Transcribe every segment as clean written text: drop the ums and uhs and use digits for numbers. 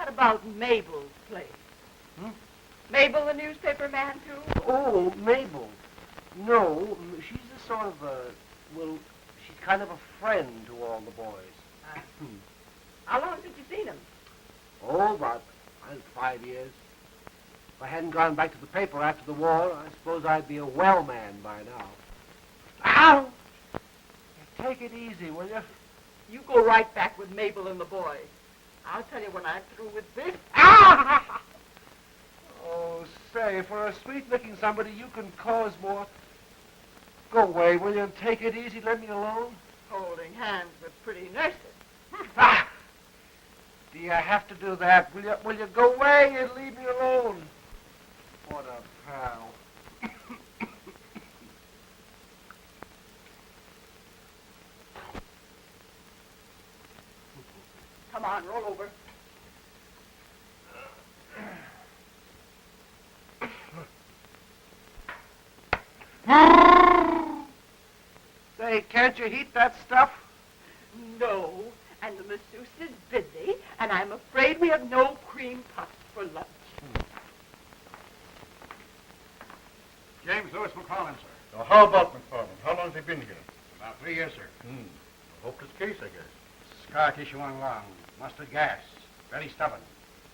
About Mabel's place. Mabel, the newspaper man, too? Oh, Mabel. No, she's a sort of she's kind of a friend to all the boys. How long since you seen him? Oh, about 5 years. If I hadn't gone back to the paper after the war, I suppose I'd be a well man by now. Ow! Take it easy, will you? You go right back with Mabel and the boys. I'll tell you when I'm through with this. Ah! Oh, say, for a sweet-looking somebody, you can cause more. Go away, will you? Take it easy. Let me alone. Holding hands with pretty nurses. Ah! Do you have to do that? Will you go away and leave me alone? What a pal. Come on, roll over. Say, can't you heat that stuff? No, and the masseuse is busy, and I'm afraid we have no cream puffs for lunch. James Lewis McFarland, sir. Now, how about McFarland? How long has he been here? About 3 years, sir. A hopeless case, I guess. Scar tissue on lung, mustard gas, very stubborn,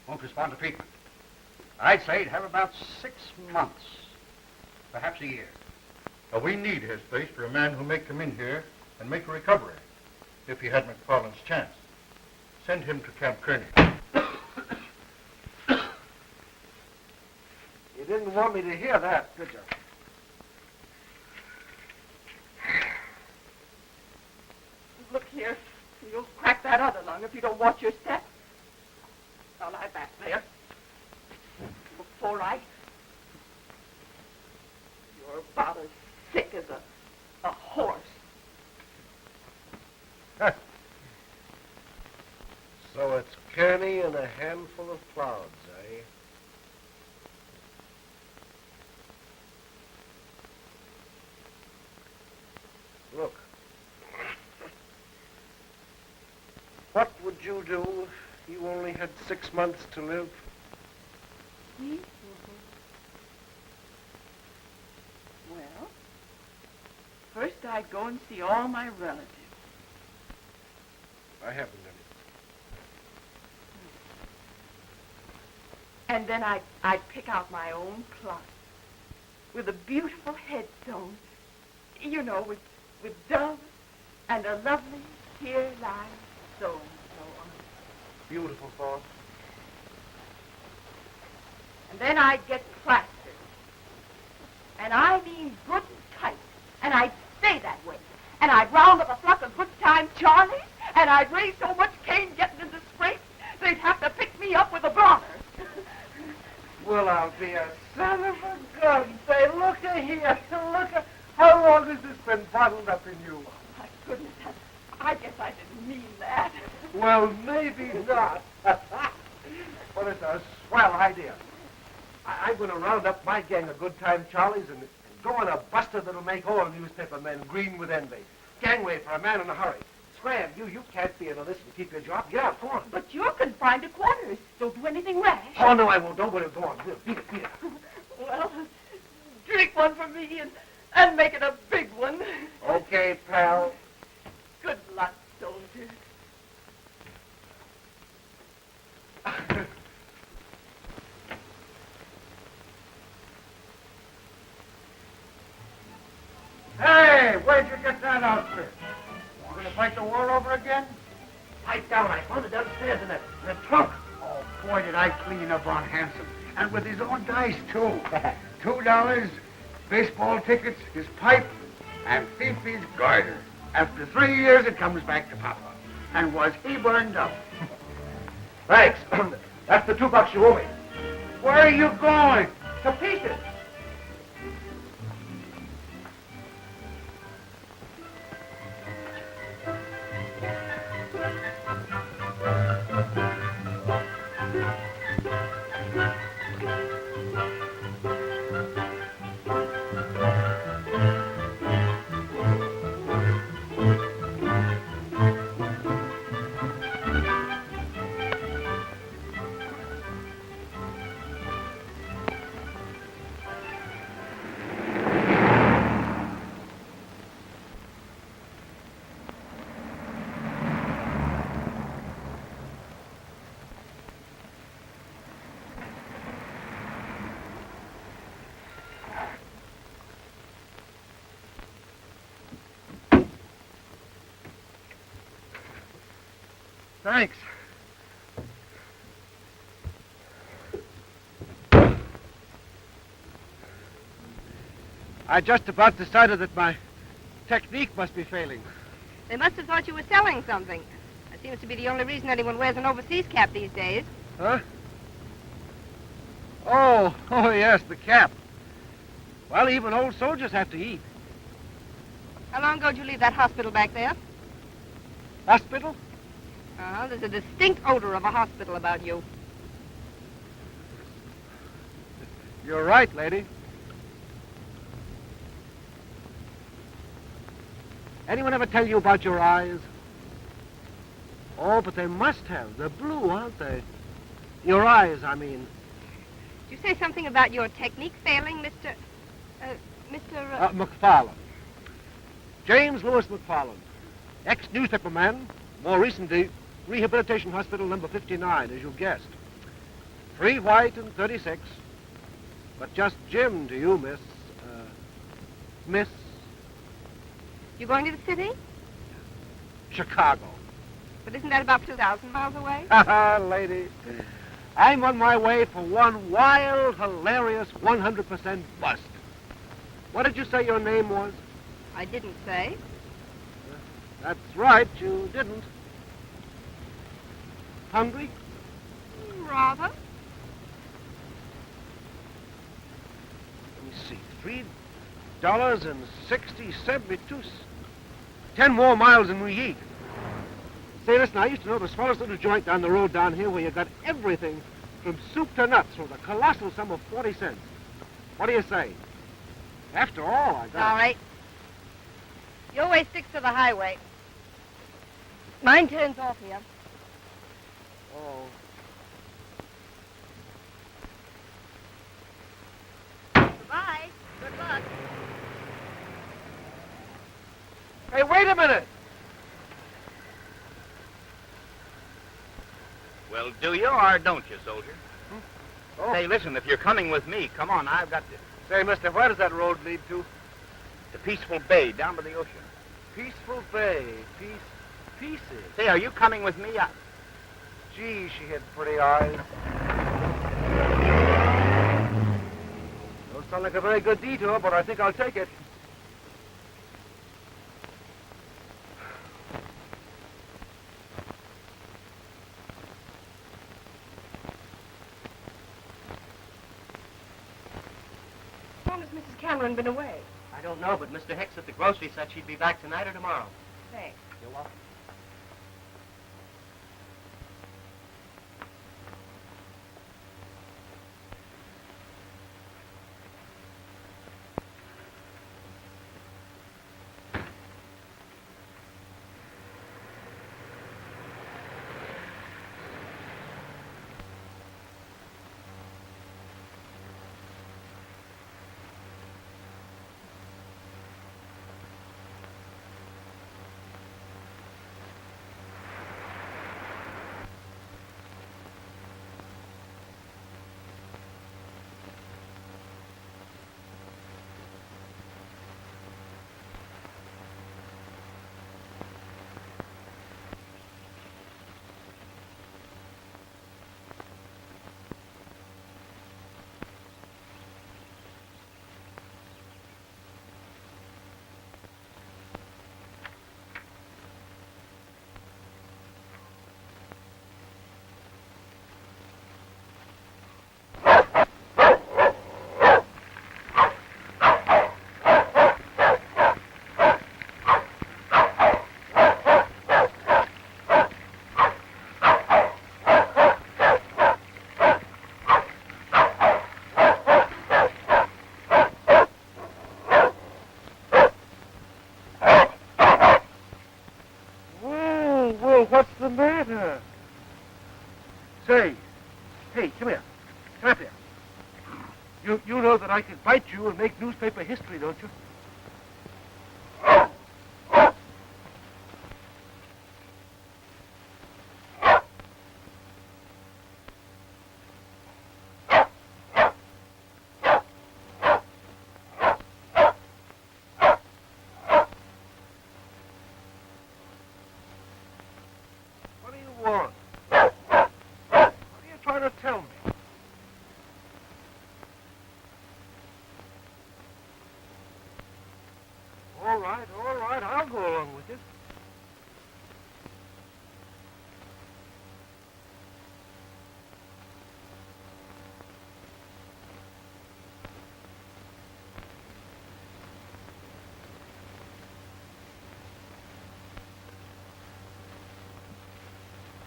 won't respond to treatment. I'd say he'd have about 6 months, perhaps a year. Now, we need his place for a man who may come in here and make a recovery, if he had McFarland's chance. Send him to Camp Kearney. You didn't want me to hear that, did you? Look here, you'll crack that other lung if you don't watch your step. Now lie back there. Look all right. You're about as sick as a horse. So it's Kearney and a handful of clouds, eh? Look. What would you do if you only had 6 months to live? Me? Well, first I'd go and see all my relatives. I haven't any. And then I'd pick out my own plot with a beautiful headstone, you know, with doves and a lovely here lies so and so on it. Beautiful thought. And then I'd get plastered. And I mean good and tight. And I'd stay that way. And I'd round up a flock of good time Charlies, and I'd raise so much cane getting into scrapes, they'd have to pick me up with a blotter. Well, I'll be a son of a gun. Say, look-a here. Look-a. How long has this been bottled up in you? Oh, my goodness. I guess I didn't mean that. Well, maybe not. But it's a swell idea. I'm going to round up my gang of good time Charlies and go on a buster that'll make all newspaper men green with envy. Gangway for a man in a hurry. Scram, you can't be in a list and keep your job. Get out, go on. But you're confined to quarters. Don't do anything rash. Oh, no, I won't. Don't worry. Go on. Beat it. Well, drink one for me and make it a big one. Okay, pal. Good luck, soldier. Hey, where'd you get that outfit? You gonna fight the war over again? Pipe down. I found it downstairs in the trunk. Oh, boy, did I clean up on Hanson. And with his own dice, too. $2, baseball tickets, his pipe, and Fifi's garter. After 3 years, it comes back to Papa. And was he burned up? Thanks. That's the $2 you owe me. Where are you going? To pieces. Thanks. I just about decided that my technique must be failing. They must have thought you were selling something. That seems to be the only reason anyone wears an overseas cap these days. Huh? Oh, yes, the cap. Well, even old soldiers have to eat. How long ago did you leave that hospital back there? Hospital? There's a distinct odor of a hospital about you. You're right, lady. Anyone ever tell you about your eyes? Oh, but they must have. They're blue, aren't they? Your eyes, I mean. Did you say something about your technique failing, Mr. McFarland. James Lewis McFarland. Ex-newspaper man. More recently, Rehabilitation Hospital number 59, as you guessed. 3 white and 36. But just Jim to you, miss. Miss You going to the city? Chicago. But isn't that about 2,000 miles away? Lady, I'm on my way for one wild, hilarious, 100% bust. What did you say your name was? I didn't say. That's right, you didn't. Hungry? Rather. Let me see. $3.60, 10 more miles than we eat. Say, listen, I used to know the smallest little joint down the road down here where you got everything from soup to nuts for the colossal sum of 40 cents. What do you say? After all, I got... All right. Your way sticks to the highway. Mine turns off here. Oh. Goodbye. Good luck. Hey, wait a minute! Well, do you or don't you, soldier? Oh. Hey, listen, if you're coming with me, come on, I've got to... Say, mister, where does that road lead to? The Peaceful Bay, down by the ocean. Peaceful Bay. Pieces. Say, are you coming with me? Gee, she had pretty eyes. Don't sound like a very good detour, but I think I'll take it. How long has Mrs. Cameron been away? I don't know, but Mr. Hicks at the grocery said she'd be back tonight or tomorrow. Thanks. You're welcome. Hey, come here. Come up here. You know that I can fight you and make newspaper history, don't you? What do you want? What are you trying to tell me? All right, I'll go along with it.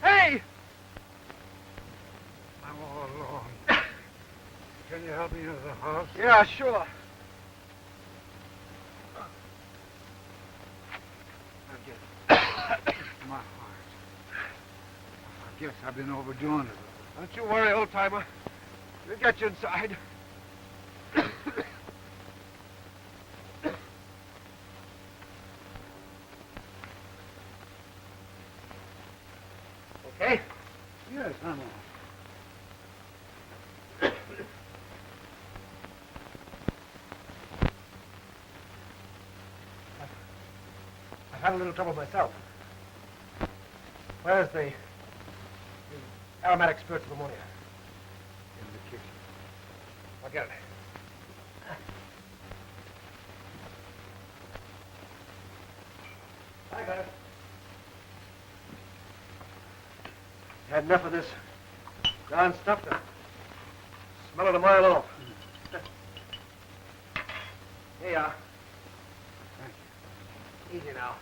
Hey! I'm all alone. Can you help me into the house? Yeah, sure. My heart. I guess I've been overdoing it. Don't you worry, old-timer. We'll get you inside. Okay? Yes, I'm all. I've had a little trouble myself. Where's the aromatic spirits of ammonia? In the kitchen. I'll get it. I got it. Had enough of this darn stuff to smell it a mile off. Here you are. Thank you. Easy now.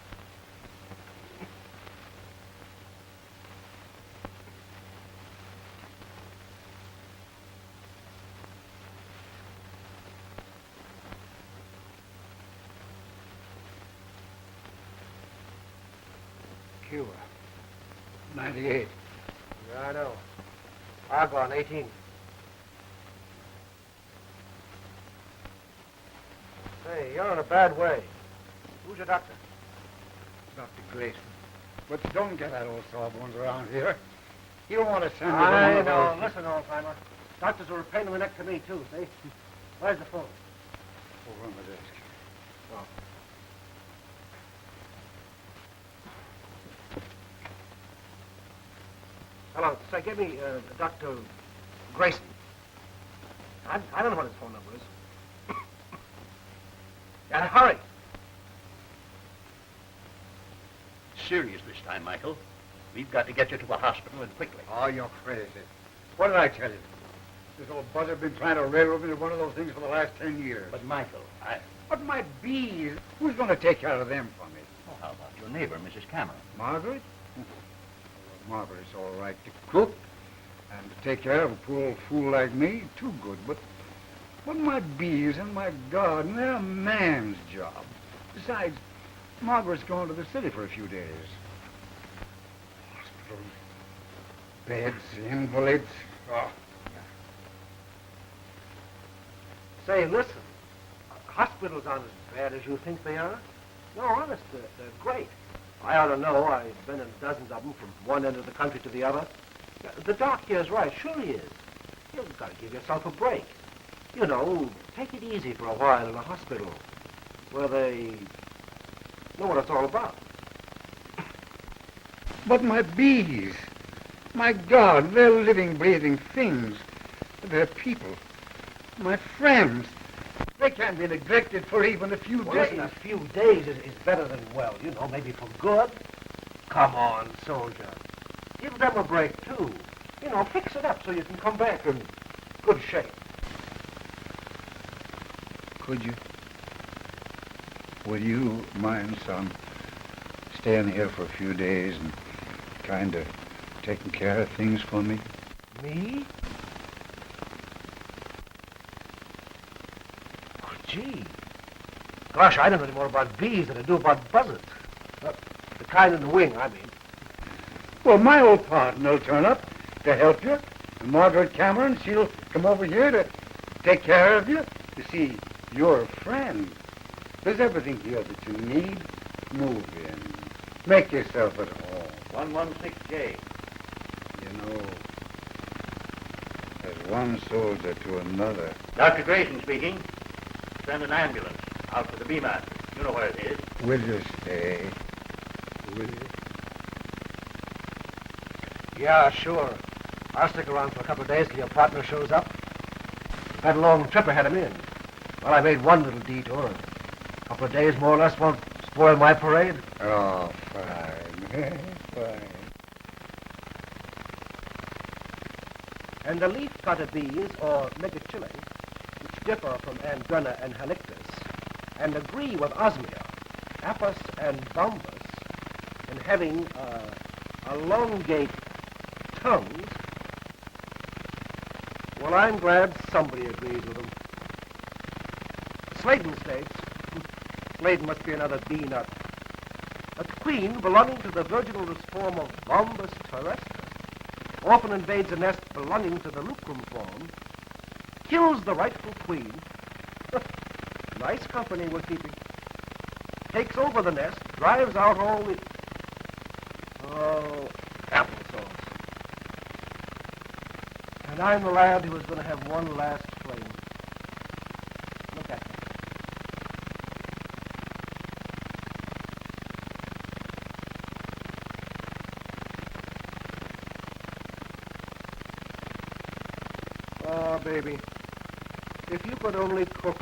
Cuba. 98. Yeah, I know. Argonne, 18. Say, you're in a bad way. Who's your doctor? Dr. Grayson. But don't get that old sawbones around here. You don't want to send me to one I of know. those- Listen, old-timer. Doctors are a pain in the neck to me, too, see? Where's the phone? Over on the desk. Oh. Hello. Say, give me Dr. Grayson. I don't know what his phone number is. And hurry. Serious this time, Michael. We've got to get you to a hospital and quickly. Oh, you're crazy. What did I tell you? This old buzzard's been trying to railroad me to one of those things for the last 10 years. But, Michael, But my bees, who's going to take care of them for me? Oh, how about your neighbor, Mrs. Cameron? Margaret? Well, Margaret's all right to cook and to take care of a poor old fool like me, too good. But my bees and my garden, they're a man's job. Besides, Margaret's going to the city for a few days. Hospital, beds, invalids. Oh, Say, listen. Hospitals aren't as bad as you think they are. No, honest, they're great. I ought to know. I've been in dozens of them from one end of the country to the other. The doc here's right. Sure he is. You've got to give yourself a break. You know, take it easy for a while in a hospital where they know what it's all about. But my bees, my God, they're living, breathing things. They're people, my friends. They can't be neglected for even a few Well, days. listen, a few days is better than well. You know, maybe for good. Come on, soldier. Give them a break, too. You know, fix it up so you can come back in good shape. Could you? Would you mind, son, staying here for a few days and kind of taking care of things for me? Me? Oh, gee. Gosh, I don't know any more about bees than I do about buzzards. The kind in the wing, I mean. Well, my old partner will turn up to help you, And Margaret Cameron, she'll come over here to take care of you. You see, you're a friend. There's everything here that you need. Move in. Make yourself at home. 116J. You know, there's one soldier to another. Dr. Grayson speaking. Send an ambulance out to the B-Master. You know where it is. Will you stay? Will you? Yeah, sure. I'll stick around for a couple of days till your partner shows up. That long trip ahead of me, and, well, I made one little detour. A couple of days, more or less, won't spoil my parade. Oh, fine. Fine. And the leaf-cutter bees, or megachile, which differ from Andrena and Halictus, and agree with Osmia, Apis, and Bombus in having elongate tongues, well, I'm glad somebody agrees with them. Sladen states, Sladen must be another bee nut, a queen belonging to the virginal form of Bombus terrestre often invades a nest belonging to the lucrum form, kills the rightful queen, nice company we're keeping, takes over the nest, drives out all the, applesauce. And I'm the lad who was going to have one last fling. Look at me. Oh, baby, if you could only cook,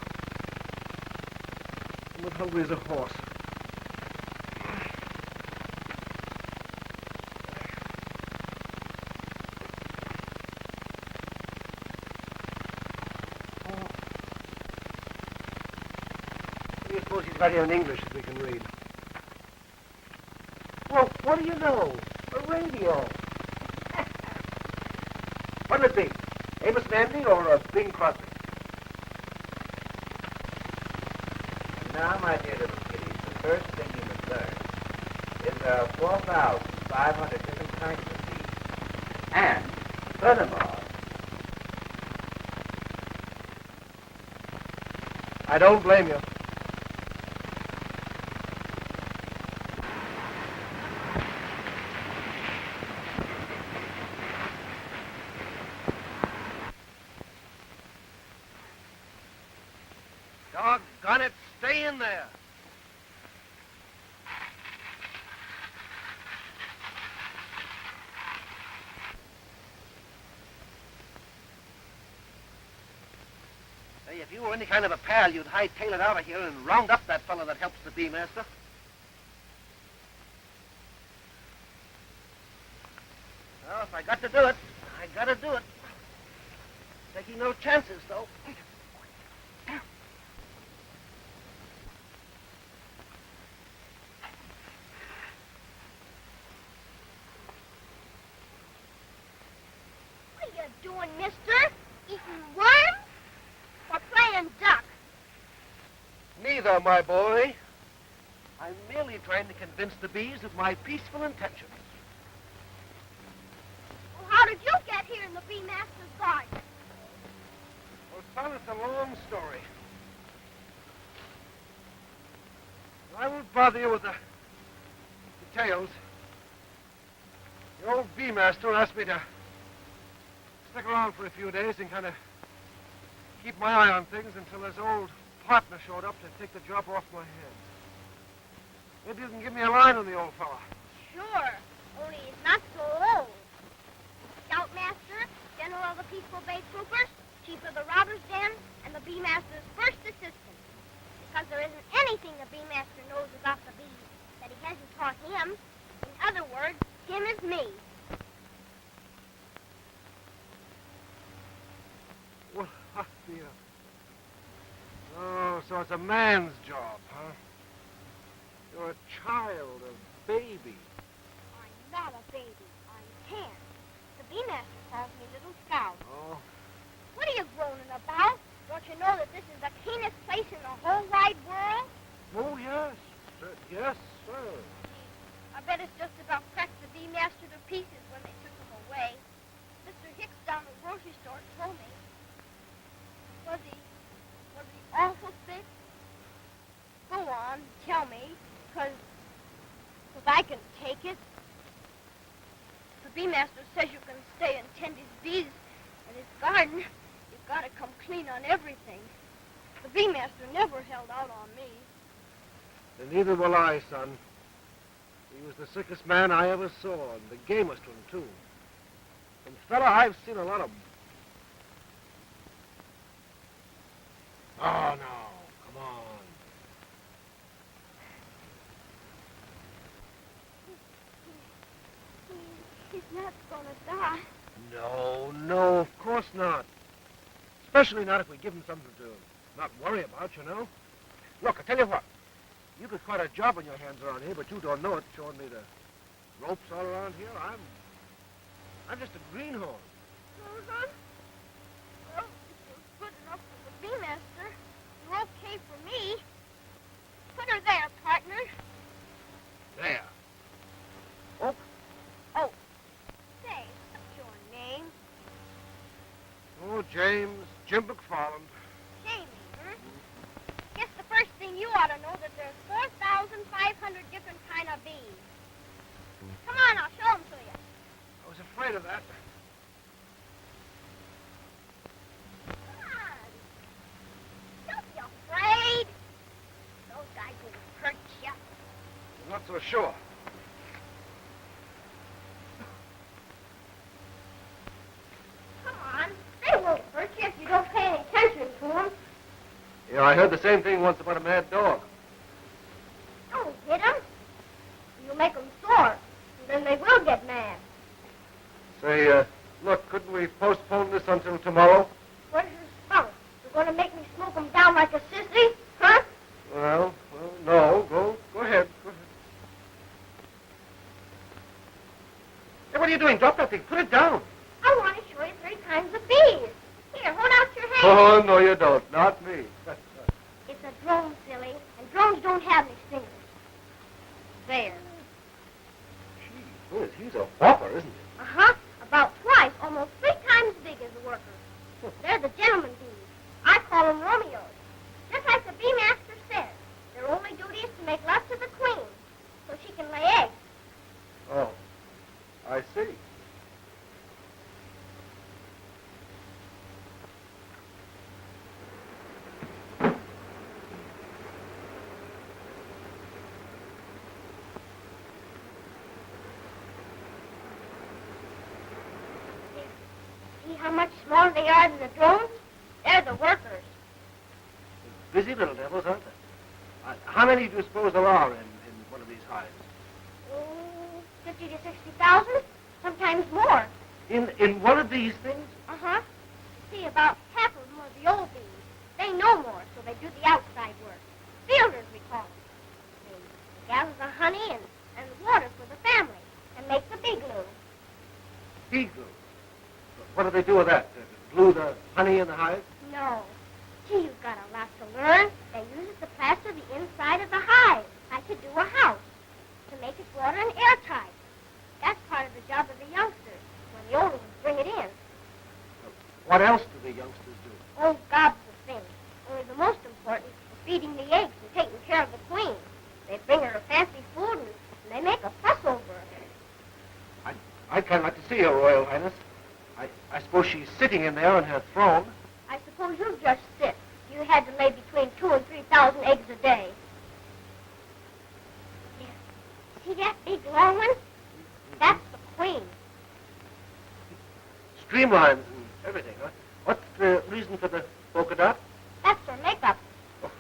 I'm as hungry as a horse. I suppose he's writing in English that we can read. Well, what do you know? A radio. What'll it be? Amos Mandy or Bing Crosby? Now, my dear little kiddies, the first thing you must learn is there are 4,500 different kinds of bees. And, furthermore, I don't blame you. Doggone it, stay in there. Hey, if you were any kind of a pal, you'd hightail it out of here and round up that fellow that helps the bee-master. Well, if I got to do it, I gotta do it. Taking no chances, though. What are you doing, mister? Eating worms? Or playing duck? Neither, my boy. I'm merely trying to convince the bees of my peaceful intentions. Well, how did you get here in the bee master's garden? Well, son, it's a long story. I won't bother you with the details. The old bee master asked me to stick around for a few days and kind of keep my eye on things until his old partner showed up to take the job off my hands. Maybe you can give me a line on the old fella. Sure, only he's not so old. Scoutmaster, general of the Peaceful Bay Troopers, chief of the robbers' den, and the bee master's first assistant. Because there isn't anything the bee master knows about the bees that he hasn't taught him. In other words, him is me. Well, dear. Oh, so it's a man's job, huh? You're a child, a baby. I'm not a baby. I'm 10. The bee master calls me Little Scout. Oh, What are you groaning about? Don't you know that this is the cleanest place in the whole wide world? oh yes. Yes, sir. I bet it's just about cracked the bee master to pieces when they took him away. Mr. Hicks down the The bee master says you can stay and tend his bees and his garden. You've got to come clean on everything. The bee master never held out on me. Then neither will I, son. He was the sickest man I ever saw, and the gamest one, too. And, fella, I've seen a lot of... Oh, no. Come on. He's not going to die. No, of course not. Especially not if we give him something to not worry about, you know. Look, I tell you what. You got quite a job on your hands around here, but you don't know it, showing me the ropes all around here. I'm just a greenhorn. Uh-huh. Well, it was good enough for the bee master. You're okay for me. Put her there, partner. There. Oh. Oh. Say, what's your name? Oh, James. Jim McFarland. Jamie, huh? Guess the first thing you ought to know that there's 4,500 different kind of bees. Come on, I'll show them to you. I was afraid of that. Come on. Don't be afraid. Those guys won't hurt you. I'm not so sure. Come on. They won't hurt you if you don't pay any attention to them. Yeah, I heard the same thing once about a mad dog. Don't hit them. You'll make them sore, and then they will get mad. Say, look, couldn't we postpone this until tomorrow? Where's your spout? You're going to make me smoke them down like a sissy? Huh? Well, no. Go ahead. Hey, what are you doing? Drop that thing. Put it down. I want to show you 3 kinds of bees. Here, hold out your hand. Oh, no, you don't. Not me. It's a drone, silly, and drones don't have any stingers. There. Gee whiz, he's a whopper, isn't he? Uh-huh. About twice, almost 3 times big as the workers. They're the gentleman bees. I call them Romeos. Just like the bee master says, their only duty is to make love to the queen, so she can lay eggs. Oh, I see. See how much smaller they are than the drones? They're the workers. Busy little devils, aren't they? How many do you suppose there are in one of these hives? 50 to 60,000, sometimes more. In one of these things? Uh-huh. See, about half of them are the old bees. They know more, so they do the outside work. Fielders, we call them. They gather the honey and the water for the family and make the bee glue. Bee glue. What do they do with that? Glue the honey in the hive? No. Gee, you've got a lot to learn. They use it to plaster the inside of the hive, like you do a house, to make it water and airtight. That's part of the job of the youngsters, when the older ones bring it in. What else do the youngsters do? Oh, gobs of things. Only the most important is feeding the eggs and taking care of the queen. They bring her fancy food and they make a fuss over her. I'd kind of like to see her, Royal Highness. I suppose she's sitting in there on her throne. I suppose you'd just sit. You had to lay between 2,000 and 3,000 eggs a day. Yeah. See that big long one? That's the queen. Streamlines and everything, huh? What's the reason for the polka dot? That's her makeup. Oh,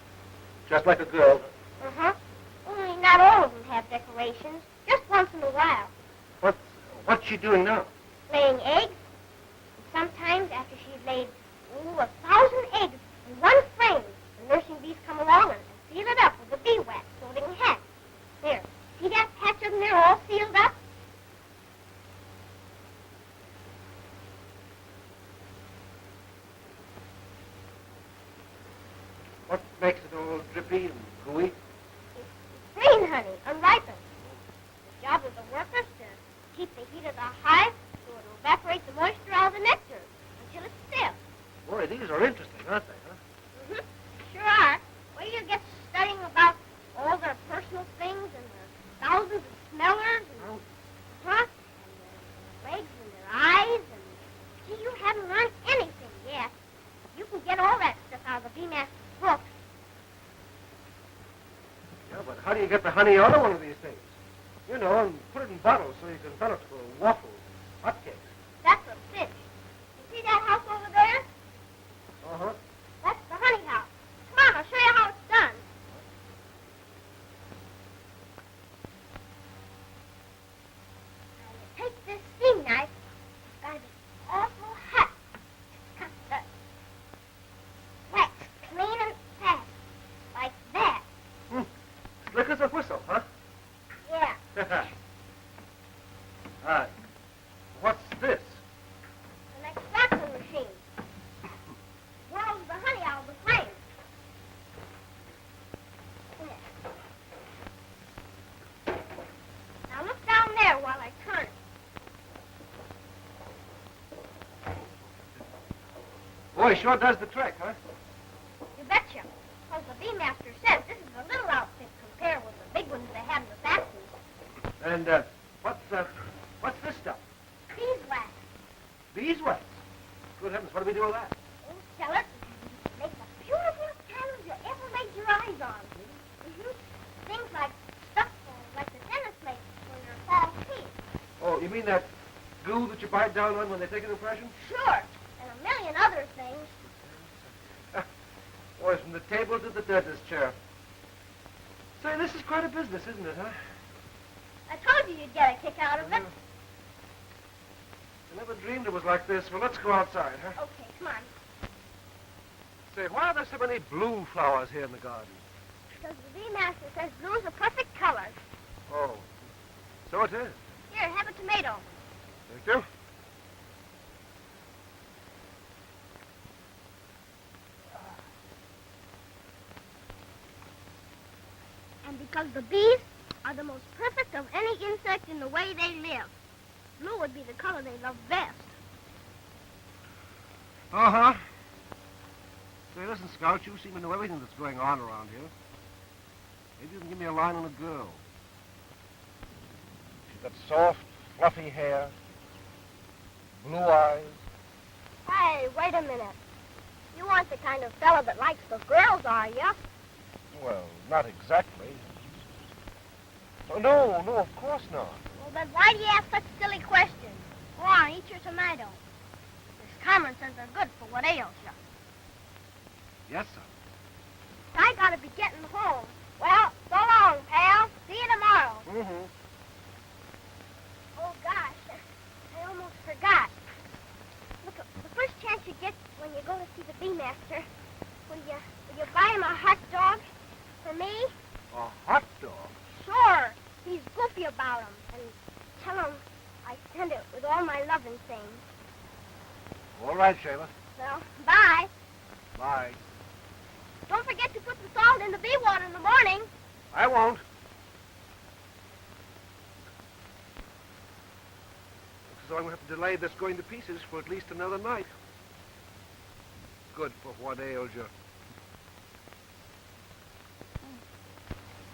just like a girl. Uh-huh. Only not all of them have decorations. Just once in a while. What's she doing now? Laying eggs. And sometimes after she's laid 1,000 eggs in one frame, the nursing bees come along and seal it up with a bee wax floating in hat. There. See that patch of them there all sealed up? What makes it all drippy and gooey? It's green honey, unripened. The job of the workers to keep the heat of the hive so it'll evaporate the moisture out of the nectar until it's stiff. Boy, these are interesting, aren't they, huh? Mm-hmm. Sure are. Where do you get studying about all their personal things and the thousands of smellers and, and the How do you get the honey out of one of these things? You know, and put it in bottles so you can sell it for waffles, hotcakes. That's a cinch. You see that house over there? Uh-huh. That's the honey house. Come on, I'll show you how it's done. Now, you take this steam knife. It's got to be awful hot. Cut the wax clean and fast. Like that. Slick as a whistle, huh? Yeah. All right. What's this? An extraction machine. Whirls the honey out of the flame. There. Now look down there while I turn it. Boy, sure does the trick, huh? You betcha. Because the bee master says this is a little outfit compared with the big ones they have in the factories. And, what's this stuff? Beeswax. Beeswax? Good heavens, what do we do with that? Oh, sell it. Make the beautifulest candles you ever laid your eyes on. Things like stuff like the dentist makes for your false teeth. Oh, you mean that goo that you bite down on when they take an impression? Sure. And a million other things. Boy, from the table to the dentist chair. Say, this is quite a business, isn't it, huh? I told you you'd get a kick out of it. I never dreamed it was like this. Well, let's go outside, huh? Okay, come on. Say, why are there so many blue flowers here in the garden? Because the bee master says blue's a perfect color. Oh, so it is. Here, have a tomato. Thank you. And because the bees are the most perfect of any insect in the way they live. Blue would be the color they love best. Uh-huh. Say, listen, Scout, you seem to know everything that's going on around here. Maybe you can give me a line on a girl. She's got soft, fluffy hair, blue eyes. Hey, wait a minute. You aren't the kind of fella that likes the girls, are you? Well, not exactly. Oh, no, of course not. Well, then why do you ask such silly questions? Go on, eat your tomato. Miss Cameron says they're good for what ails you. Yes, sir. I gotta be getting home. Well, so long, pal. See you tomorrow. Mm-hmm. Oh, gosh. I almost forgot. Look, the first chance you get when you go to see the bee master, will you buy him a hot dog for me? A hot dog? Sure. He's goofy about him. And tell him I sent it with all my loving things. All right, Shayla. Well, bye. Bye. Don't forget to put the salt in the bee water in the morning. I won't. Looks as though I'm going to have to delay this going to pieces for at least another night. Good for what ails you.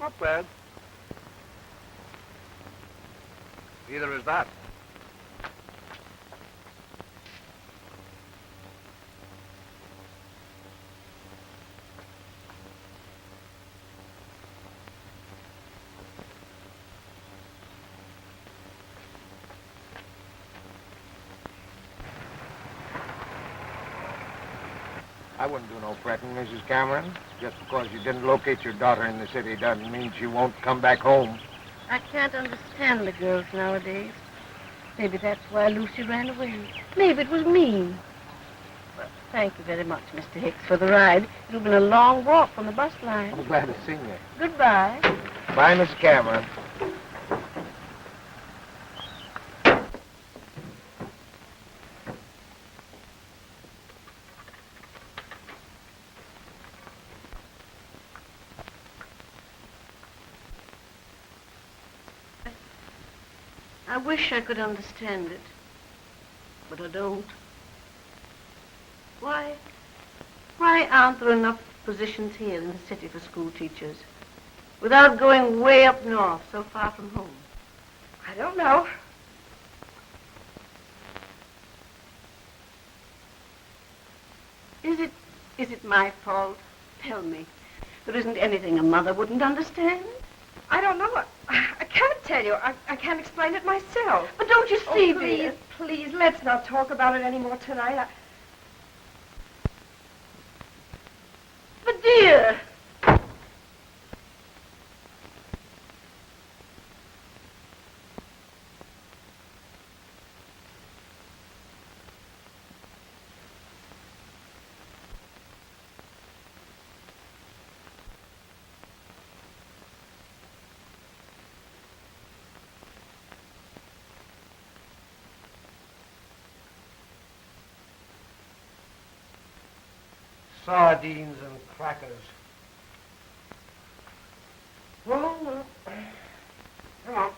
Not bad. Either is that. I wouldn't do no fretting, Mrs. Cameron. Just because you didn't locate your daughter in the city doesn't mean she won't come back home. I can't understand the girls nowadays. Maybe that's why Lucy ran away. Maybe it was mean. Well, thank you very much, Mr. Hicks, for the ride. It'll been a long walk from the bus line. I'm glad to see you. Goodbye. Bye, Mrs. Cameron. I wish I could understand it, but I don't. Why aren't there enough positions here in the city for school teachers without going way up north, so far from home? I don't know. Is it my fault? Tell me. There isn't anything a mother wouldn't understand. I don't know. I can't tell you. I can't explain it myself. But don't you see, please, dear? please, let's not talk about it anymore tonight. But, dear... Sardines and crackers. Well, come on.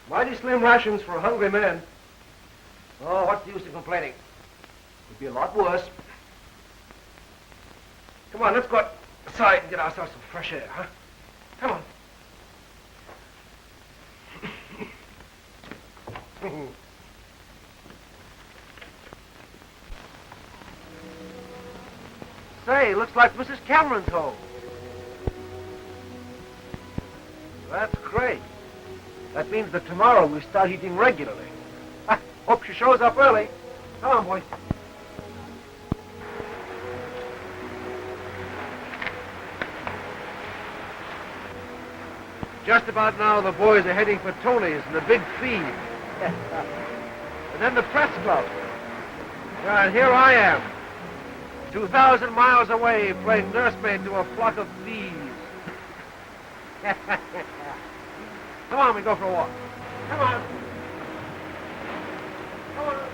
Mighty slim rations for a hungry man. Oh, what's the use of complaining? Could be a lot worse. Come on, let's go outside and get ourselves some fresh air, huh? Come on. Say, looks like Mrs. Cameron's home. That's great. That means that tomorrow we start eating regularly. Hope she shows up early. Come on, boys. Just about now, the boys are heading for Tony's and the big feed. And then the press club. And here I am, 2,000 miles away, playing nursemaid to a flock of bees. Come on, we go for a walk. Come on. Come on. Come on.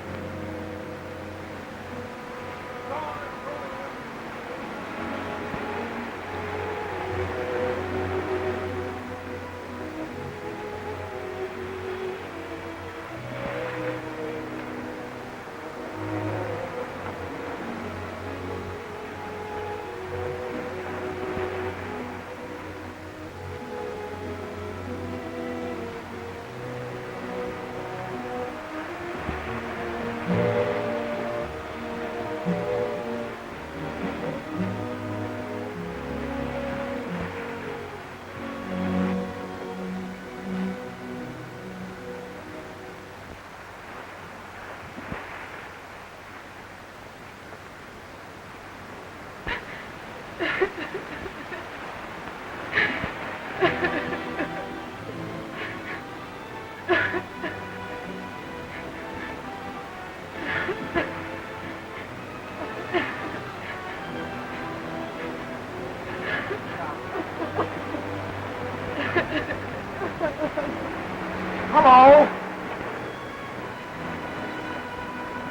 Hello?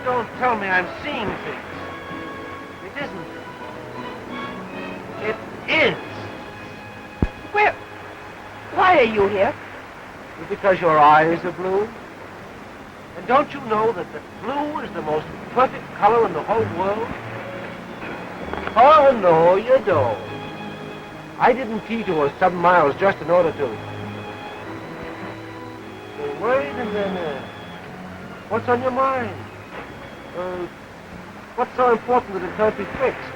Don't tell me I'm seeing things. It isn't. It is. Why are you here? Because your eyes are blue. And don't you know that the blue is the most perfect color in the whole world? Oh, no, you don't. I didn't key to her 7 miles just in order to... Wait a minute. What's on your mind? What's so important that it can't be fixed?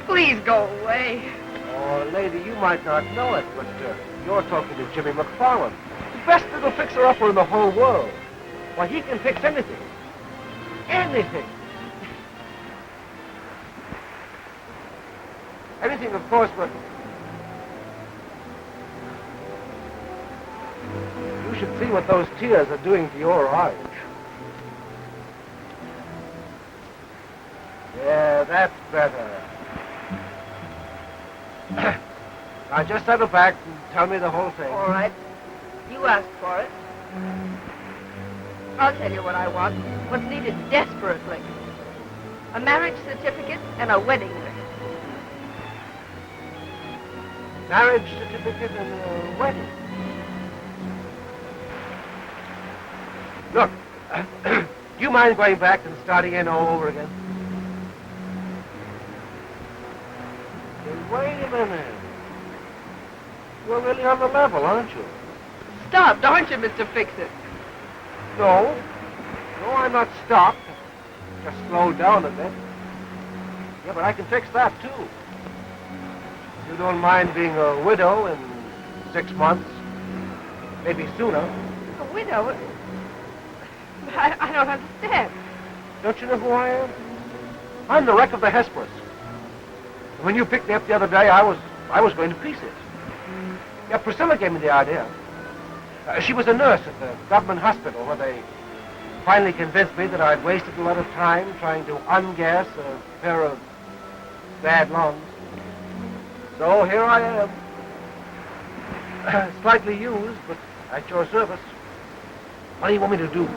Please go away. Oh, lady, you might not know it, but you're talking to Jamie McFarland, the best little fixer-upper in the whole world. Why, he can fix anything. Anything. Anything, of course, but... You should see what those tears are doing to your eyes. Yeah, that's better. Now, just settle back and tell me the whole thing. All right. You asked for it. I'll tell you what I want. What's needed desperately. A marriage certificate and a wedding ring. Marriage certificate and a wedding. Look, do you mind going back and starting in all over again? Wait a minute. You're really on the level, aren't you? Stopped, aren't you, Mr. Fix-It? No. No, I'm not stopped. Just slowed down a bit. Yeah, but I can fix that, too. You don't mind being a widow in 6 months? Maybe sooner. A widow? I don't understand. Don't you know who I am? I'm the wreck of the Hesperus. When you picked me up the other day, I was going to pieces. Yeah, Priscilla gave me the idea. She was a nurse at the government hospital where they finally convinced me that I'd wasted a lot of time trying to ungas a pair of bad lungs. So here I am. Slightly used, but at your service. What do you want me to do?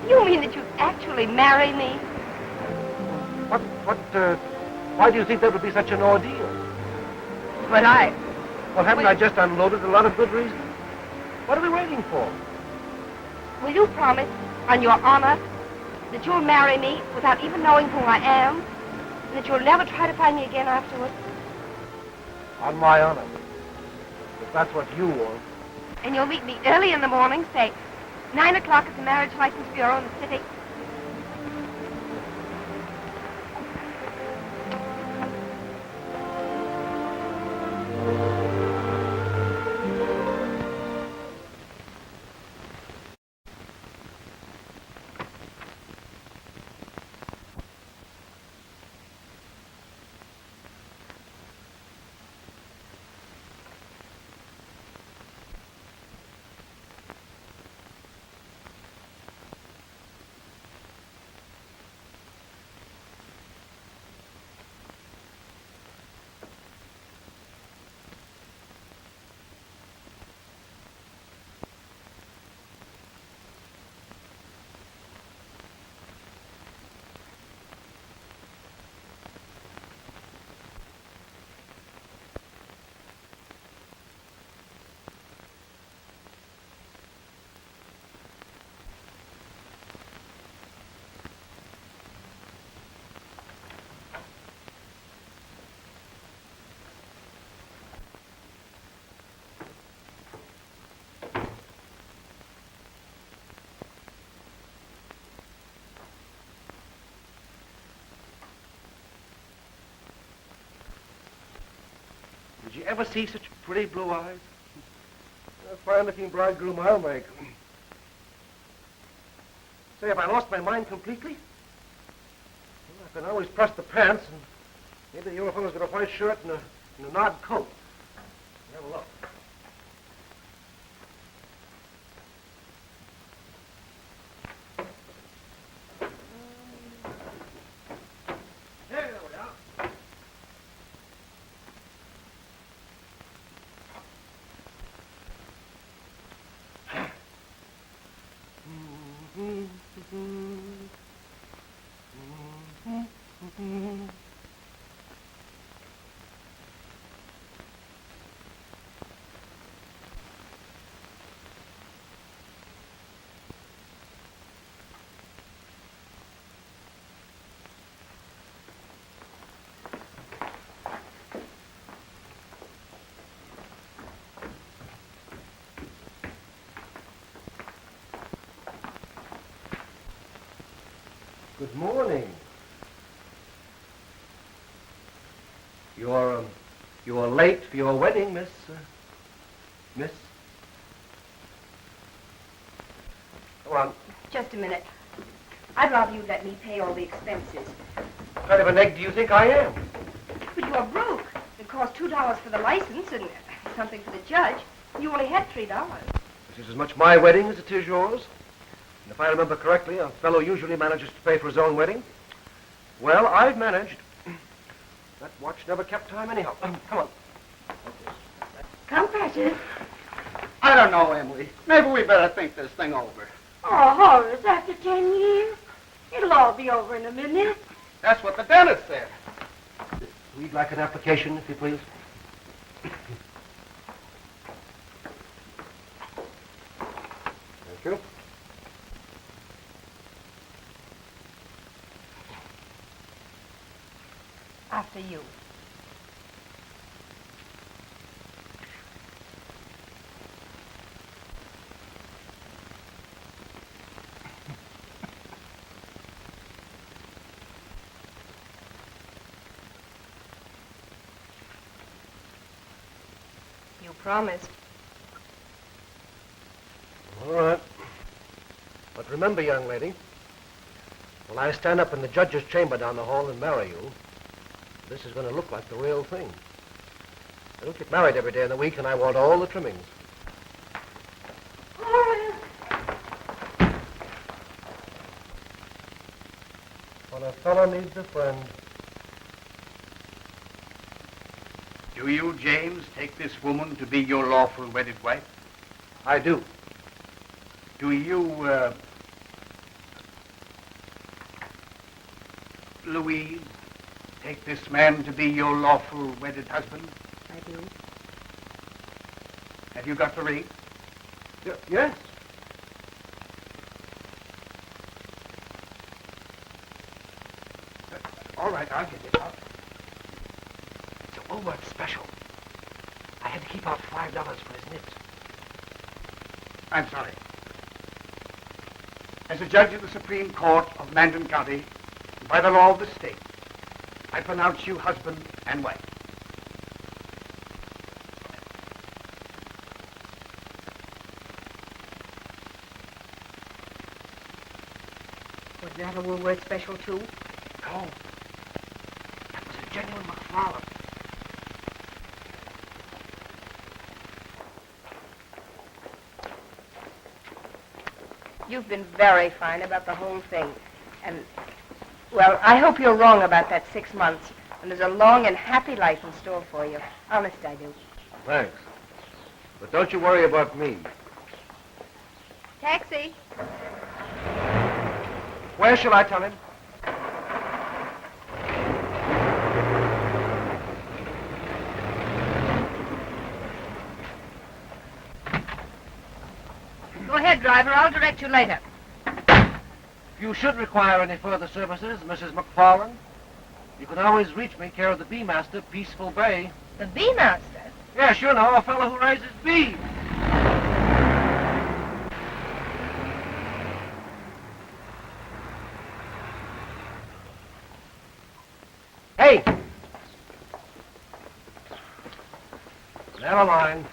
You mean that you'd actually marry me? Why do you think that would be such an ordeal? But Well, haven't I just unloaded a lot of good reasons? What are we waiting for? Will you promise, on your honor, that you'll marry me without even knowing who I am? And that you'll never try to find me again afterwards? On my honor. If that's what you want. And you'll meet me early in the morning, say 9 o'clock at the Marriage License Bureau in the city. Did you ever see such pretty blue eyes? A fine-looking bridegroom I'll make. Say, have I lost my mind completely? Well, I can always press the pants, and maybe the old fellow's got a white shirt and a knot coat. Have a look. There we are. Good morning. You're late for your wedding, Miss. Come on. Just a minute. I'd rather you let me pay all the expenses. What kind of an egg do you think I am? But you're broke. It cost $2 for the license and something for the judge. You only had $3. This is as much my wedding as it is yours. And if I remember correctly, a fellow usually manages to pay for his own wedding. Well, I've managed. That watch never kept time anyhow. Come on. Come, Precious. I don't know, Emily. Maybe we better think this thing over. Oh, Horace, after 10 years? It'll all be over in a minute. That's what the dentist said. We'd like an application, if you please. Thank you. After you. promised. All right. But remember, young lady, when I stand up in the judge's chamber down the hall and marry you, this is going to look like the real thing. I don't get married every day in the week, and I want all the trimmings. When a fellow needs a friend. Do you, James, take this woman to be your lawful wedded wife? I do. Do you, Louise, take this man to be your lawful wedded husband? I do. Have you got the ring? Yes. All right, I'll get it out. It's a Woolworth special. I had to keep out $5 for his knits. I'm sorry. As a judge of the Supreme Court of Mandan County, and by the law of the state, I pronounce you husband and wife. Was that a Woolworth special, too? No. That was a genuine McFarland. You've been very fine about the whole thing. And, well, I hope you're wrong about that 6 months. And there's a long and happy life in store for you. Honest, I do. Thanks. But don't you worry about me. Taxi. Where shall I tell him? Go ahead, driver. I'll direct you later. If you should require any further services, Mrs. McFarland, you can always reach me care of the Bee Master, Peaceful Bay. The Bee Master? Yes, you know, a fellow who raises bees. Hey! Never mind.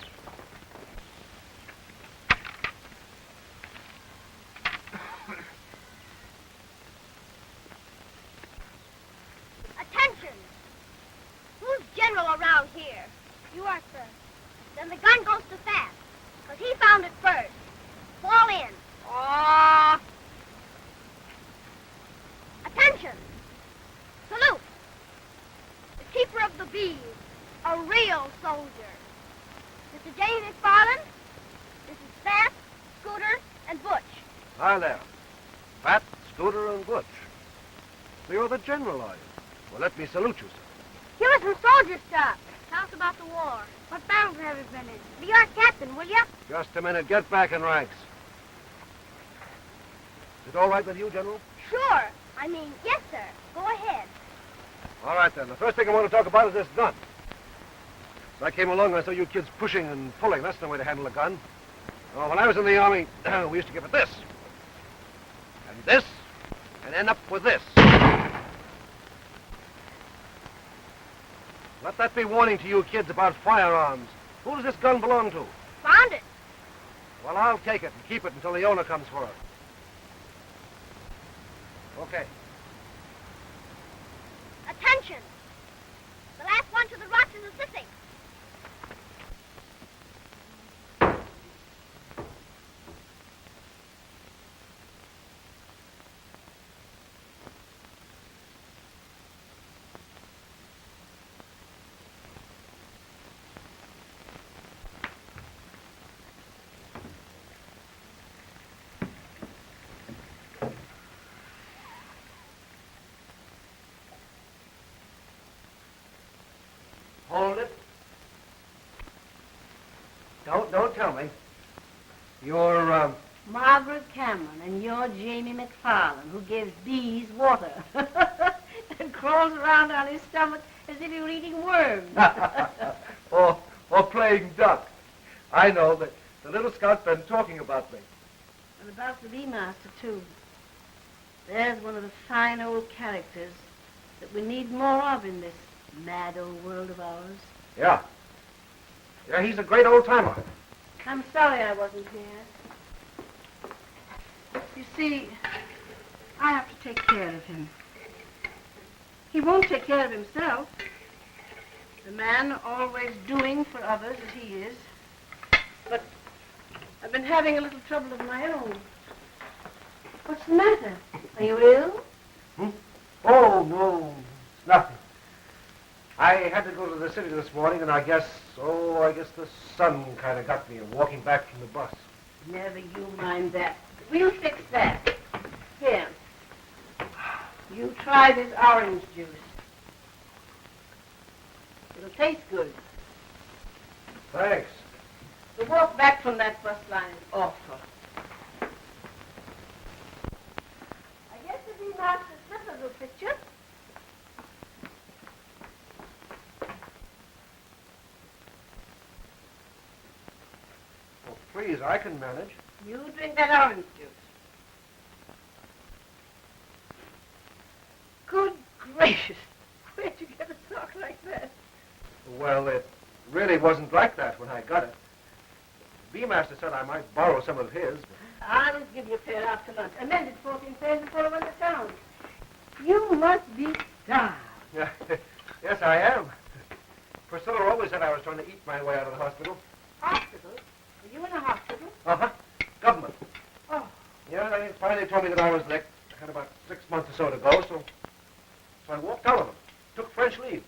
Attention! Who's general around here? You are, sir. Then the gun goes to fast, because he found it first. Fall in. Oh! Attention! Salute! The keeper of the bees, a real soldier. Mr. Jamie McFarland, this is Fat, Scooter, and Butch. Hi there. Pat, Scooter, and Butch. So you're the general, are you? Well, let me salute you, sir. Give us some soldier stuff. Tell us about the war. What battles have you been in? Be our captain, will you? Just a minute. Get back in ranks. Is it all right with you, General? Sure. I mean, yes, sir. Go ahead. All right, then. The first thing I want to talk about is this gun. As I came along, I saw you kids pushing and pulling. That's no way to handle a gun. Oh, when I was in the Army, we used to give it this. And this. And end up with this. Let that be warning to you kids about firearms. Who does this gun belong to? Found it. Well, I'll take it and keep it until the owner comes for it. Okay. Attention! The last one to the rocks is assisting. Hold it. Don't tell me. You're, Margaret Campbell, and you're Jamie McFarland, who gives bees water and crawls around on his stomach as if he were eating worms. or playing duck. I know that the little scout's been talking about me. And about the bee master, too. There's one of the fine old characters that we need more of in this mad old world of ours. Yeah. Yeah, he's a great old-timer. I'm sorry I wasn't here. You see, I have to take care of him. He won't take care of himself. The man always doing for others as he is. But I've been having a little trouble of my own. What's the matter? Are you ill? Oh, no, it's nothing. I had to go to the city this morning, and I guess the sun kind of got me walking back from the bus. Never you mind that. We'll fix that. Here. You try this orange juice. It'll taste good. Thanks. The walk back from that bus line is awful. I guess the remastered slippers will fit you. Oh, please, I can manage. You drink that orange juice. Good gracious. Where'd you get a sock like that? Well, it really wasn't like that when I got it. The B-master said I might borrow some of his. I'll give you a pair after lunch. I mended 14 pairs before I went to town. You must be starved. Yeah, yes, I am. Priscilla always said I was trying to eat my way out of the hospital. Hospital? Were you in a hospital? Uh-huh. Government. Oh. Yeah, they finally told me that I was licked. I had about 6 months or so to go, so I walked out of them. Took French leave.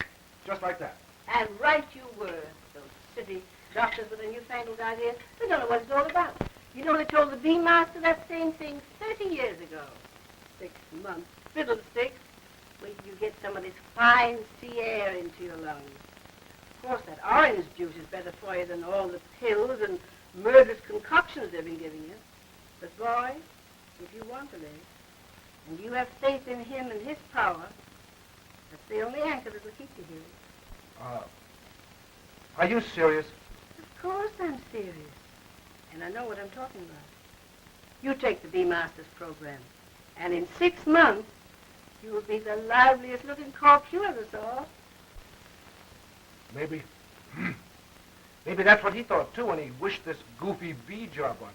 Just like that. And right you were. Those city doctors with their newfangled ideas. They don't know what it's all about. You know they told the B-master that same thing 30 years ago. 6 months. Fiddlesticks. Wait till you get some of this fine sea air into your lungs. Of course, that orange juice is better for you than all the pills and murderous concoctions they've been giving you. But, boy, if you want to live, and you have faith in him and his power, that's the only anchor that will keep you here. Are you serious? Of course I'm serious. And I know what I'm talking about. You take the B-Master's program, and in 6 months, you will be the liveliest looking corpse you ever saw. Maybe that's what he thought, too, when he wished this goofy bee job on me.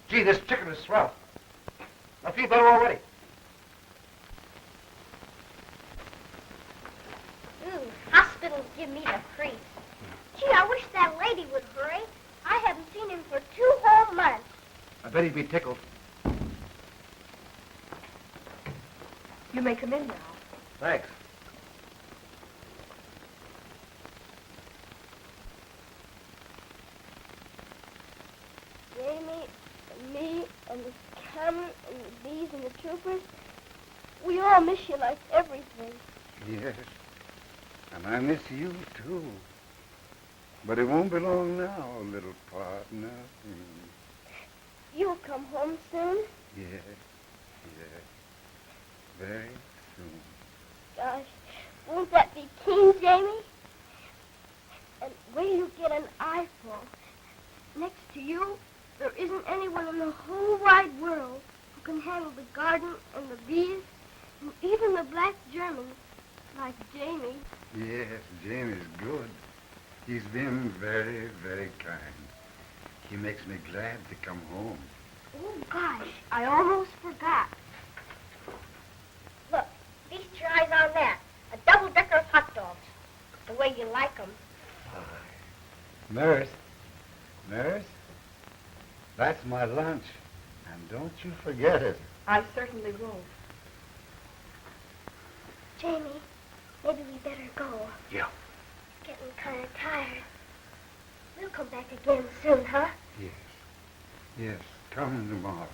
Gee, this chicken is swell. I feel better already. Hospitals give me the creeps. Gee, I wish that lady would hurry. I haven't seen him for 2 whole months. I bet he'd be tickled. You may come in now. Thanks. Jamie and me and the camera and the bees and the troopers, we all miss you like everything. Yes. And I miss you, too. But it won't be long now, little partner. You'll come home soon? Yes. Very soon. Gosh, won't that be keen, Jamie? And wait till you get an eyeful. Next to you, there isn't anyone in the whole wide world who can handle the garden and the bees and even the black Germans like Jamie. Yes, Jamie's good. He's been very, very kind. He makes me glad to come home. Oh, gosh, I almost forgot. Look, feast your eyes on that. A double-decker of hot dogs. The way you like them. Nurse, that's my lunch. And don't you forget it. I certainly won't. Jamie, maybe we better go. Yeah. Getting kind of tired. We'll come back again soon, huh? Yes, come tomorrow.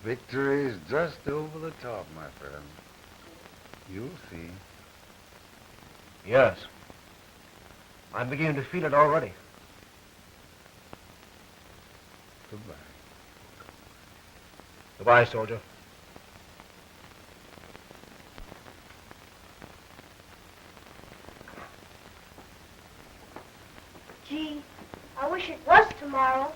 Victory's just over the top, my friend. You'll see. Yes. I'm beginning to feel it already. Goodbye. Goodbye, soldier. Gee, I wish it was tomorrow.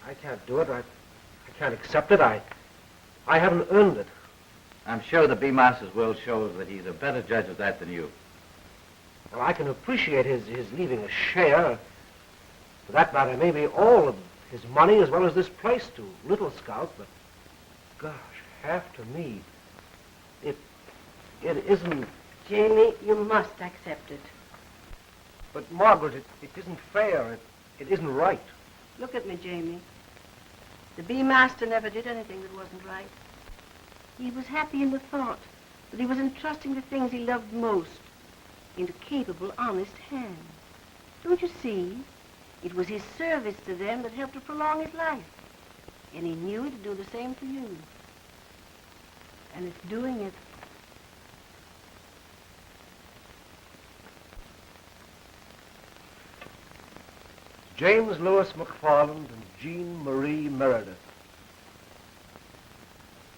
I can't do it. I can't accept it. I haven't earned it. I'm sure the B-Master's will shows that he's a better judge of that than you. Well, I can appreciate his leaving a share. For that matter, maybe all of his money as well as this place to Little Scout, but gosh, half to me. It isn't... Jamie, you must accept it. But, Margaret, it isn't fair. It isn't right. Look at me, Jamie. The B-Master never did anything that wasn't right. He was happy in the thought that he was entrusting the things he loved most into capable, honest hands. Don't you see? It was his service to them that helped to prolong his life. And he knew he'd do the same for you. And it's doing it. James Lewis McFarland and Jean Marie Meredith.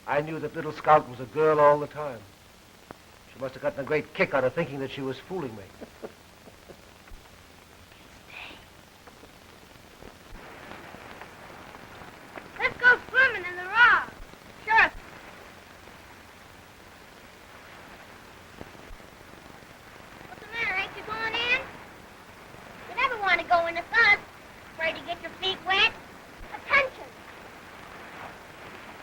I knew that Little Scout was a girl all the time. She must have gotten a great kick out of thinking that she was fooling me. Let's go swimming in the rock. Sure. What's the matter? Ain't you going in? You never want to go in the sun. Afraid to get your feet wet. Attention.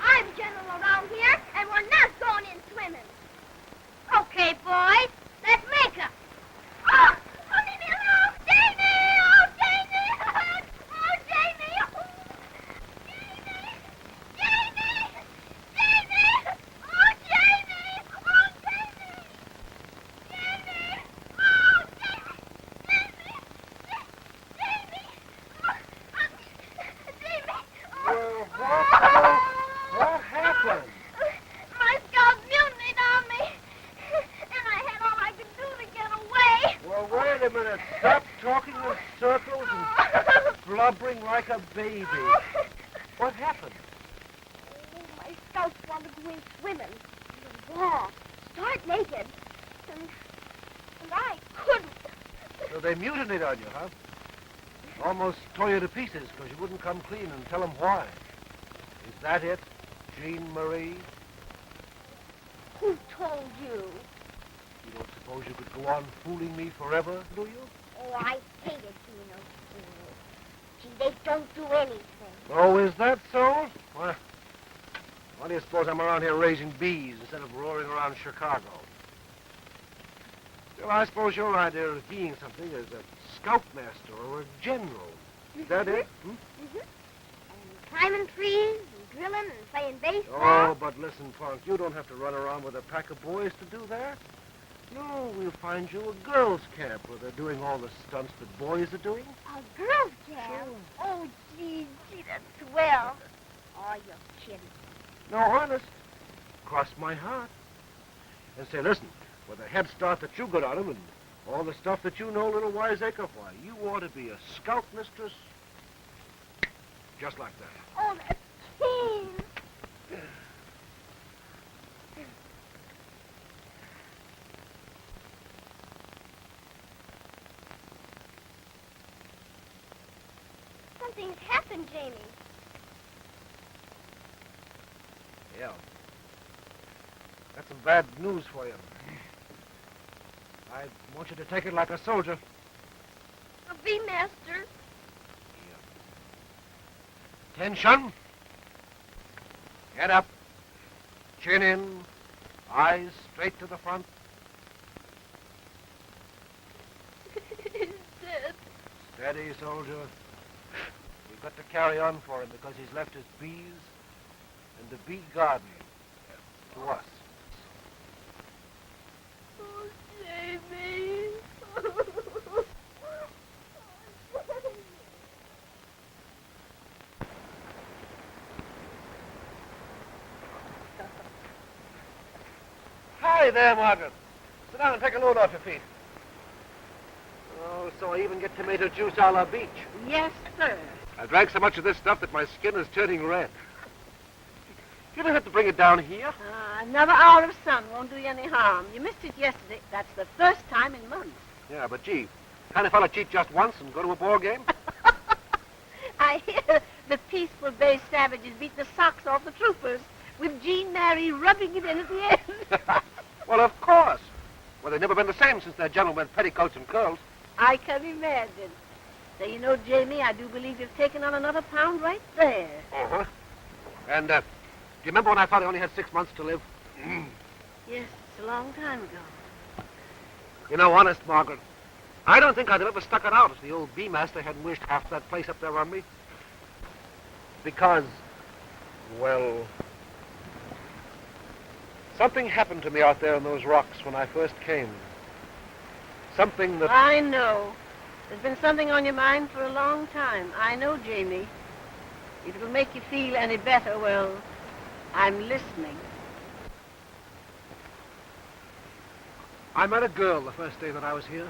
I'm general around here, and we're not going in swimming. Okay, boys. Let's make up. Oh! Oh, Jamie! Oh, Jamie! Oh, Jamie! Oh, Jamie! Jamie! Jamie! Oh, Jamie! Oh, Jamie! Jamie! Oh, Jamie! Jamie! Well, what happened? My scout mutinied on me, and I had all I could do to get away. Well, wait a minute. Stop talking in circles and blubbering like a baby. What happened? Oh, my scouts wanted to go in swimming. The law. Start naked. And I couldn't. So they mutinied on you, huh? Almost tore you to pieces because you wouldn't come clean and tell them why. Is that it, Jean Marie? Who told you? You don't suppose you could go on fooling me forever, do you? Oh, I hated being a fool. Gee, they don't do anything. Oh, is that so? Well, why do you suppose I'm around here raising bees instead of roaring around Chicago? Still, I suppose your idea of being something is a scoutmaster or a general. Is that it? Hmm? Mm-hmm. And climbing trees and drilling and playing baseball. Oh, but listen, Punk, you don't have to run around with a pack of boys to do that. No, we'll find you a girls' camp where they're doing all the stunts that boys are doing. A girls' camp? Sure. Oh, gee, that's swell. Oh, you're kidding. No, honest. Cross my heart. And say, listen, with the head start that you got on him and all the stuff that you know, little wiseacre, why, you ought to be a scout mistress just like that. Oh, that's keen. Something's happened, Jamie. Yeah. That's some bad news for you. I want you to take it like a soldier. A B-master. Attention. Head up. Chin in. Eyes straight to the front. He's dead. Steady, soldier. We've got to carry on for him because he's left his bees and the bee garden to us. Oh, Jamie. Hi there, Margaret. Sit down and take a load off your feet. Oh, so I even get tomato juice a la beach. Yes, sir. I drank so much of this stuff that my skin is turning red. You don't have to bring it down here. Another hour of sun won't do you any harm. You missed it yesterday. That's the first time in months. Yeah, but gee, can't a fella cheat just once and go to a ball game? I hear the Peaceful Bay savages beat the socks off the troopers, with Jean Mary rubbing it in at the end. Well, of course. Well, they've never been the same since their general went petticoats and curls. I can imagine. So, you know, Jamie, I do believe you've taken on another pound right there. Uh-huh. And, do you remember when I thought I only had 6 months to live? Yes, it's a long time ago. You know, honest, Margaret, I don't think I'd have ever stuck it out if the old bee-master hadn't wished half that place up there on me. Because, well, something happened to me out there in those rocks when I first came. Something that... I know. There's been something on your mind for a long time. I know, Jamie. If it'll make you feel any better, well, I'm listening. I met a girl the first day that I was here.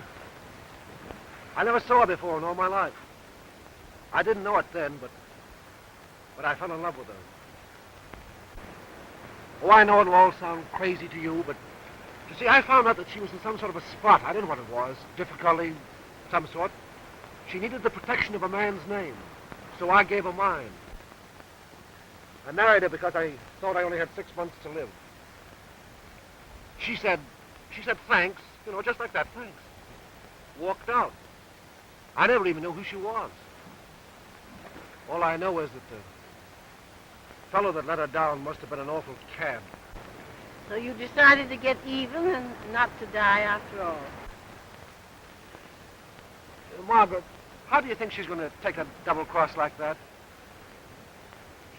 I never saw her before in all my life. I didn't know it then, but I fell in love with her. Oh, I know it'll all sound crazy to you, but you see, I found out that she was in some sort of a spot. I didn't know what it was. Difficulty, some sort. She needed the protection of a man's name, so I gave her mine. I married her because I thought I only had 6 months to live. She said thanks, you know, just like that, thanks. Walked out. I never even knew who she was. All I know is that the fellow that let her down must have been an awful cad. So you decided to get even and not to die after all. Margaret, how do you think she's going to take a double cross like that?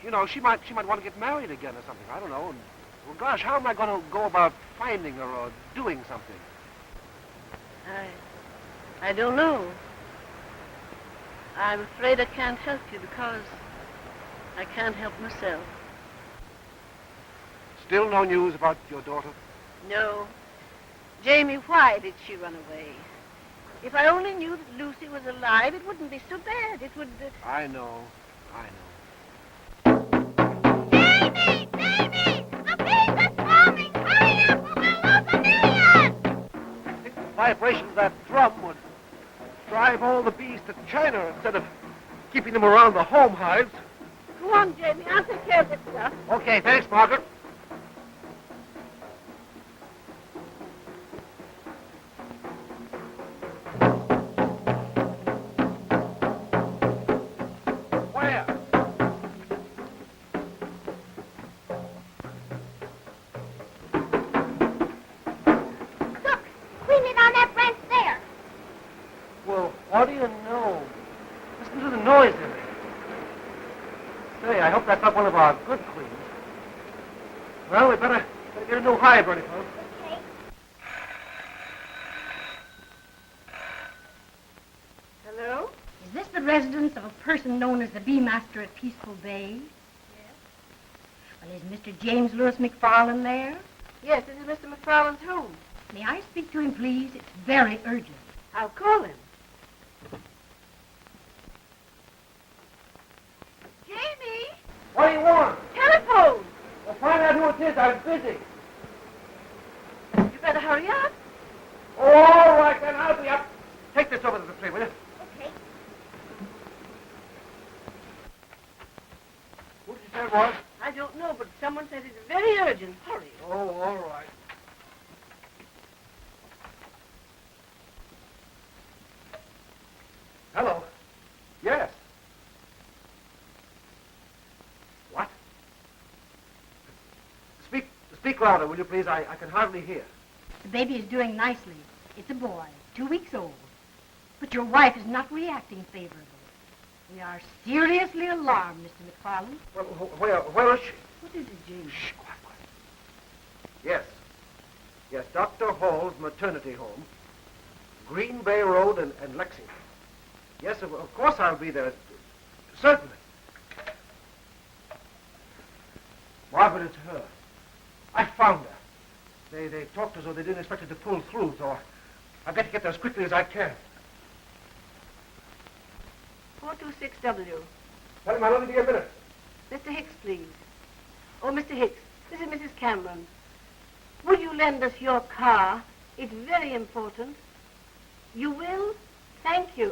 You know, she might want to get married again or something. I don't know. And, well, gosh, how am I going to go about finding her or doing something? I don't know. I'm afraid I can't help you because I can't help myself. Still no news about your daughter? No. Jamie, why did she run away? If I only knew that Lucy was alive, it wouldn't be so bad. It would... I know. Jamie! Jamie! The bees are swarming! Hurry up or we'll lose a million! I think the vibration of that drum would drive all the bees to China instead of keeping them around the home hives. Go on, Jamie. I'll take care of this stuff. Okay, thanks, Margaret. Where? Look! Clean it on that branch there! Well, what do you know? Listen to the noise in it. Say, I hope that's not one of our good queens. Well, we better get a new hive ready, folks. Okay. Hello? Is this the residence of a person known as the Bee Master at Peaceful Bay? Yes. Well, is Mr. James Lewis McFarland there? Yes, this is Mr. McFarland's home. May I speak to him, please? It's very urgent. I'll call him. Jamie! What do you want? Telephone! Well, find out who it is. I'm busy. You better hurry up. All right, then. I'll be up. Take this over to the tree, will you? Okay. Who did you say it was? I don't know, but someone said it's very urgent. Hurry. Oh, all right. Hello. Yes. What? Speak louder, will you, please? I can hardly hear. The baby is doing nicely. It's a boy, 2 weeks old. But your wife is not reacting favorably. We are seriously alarmed, Mr. McFarland. Well, where is she? What is it, James? Shh, quiet. Yes, Dr. Hall's maternity home, Green Bay Road and Lexington. Yes, of course I'll be there. Certainly. Margaret, it's her. I found her. They talked as though they didn't expect her to pull through, so I've got to get there as quickly as I can. 426W. Tell him I'll only be a minute. Mr. Hicks, please. Oh, Mr. Hicks, this is Mrs. Cameron. Would you lend us your car? It's very important. You will? Thank you.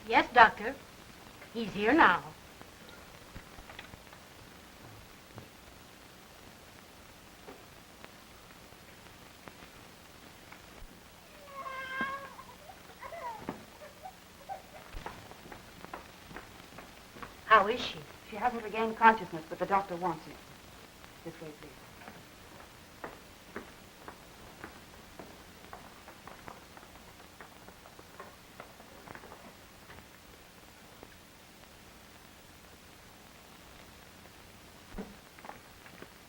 Yes, Doctor. He's here now. How is she? She hasn't regained consciousness, but the doctor wants it. This way, please.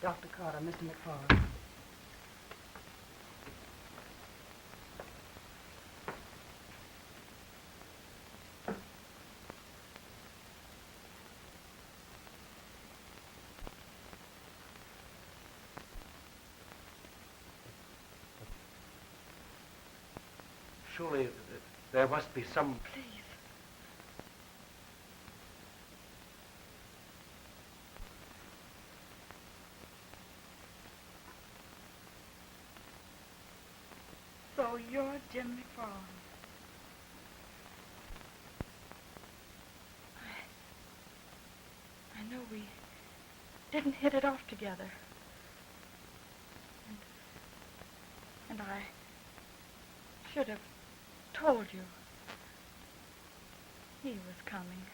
Dr. Carter, Mr. McFarland. Surely there must be some... Please. So you're Jim McFarland. I know we didn't hit it off together. And I should have told you he was coming.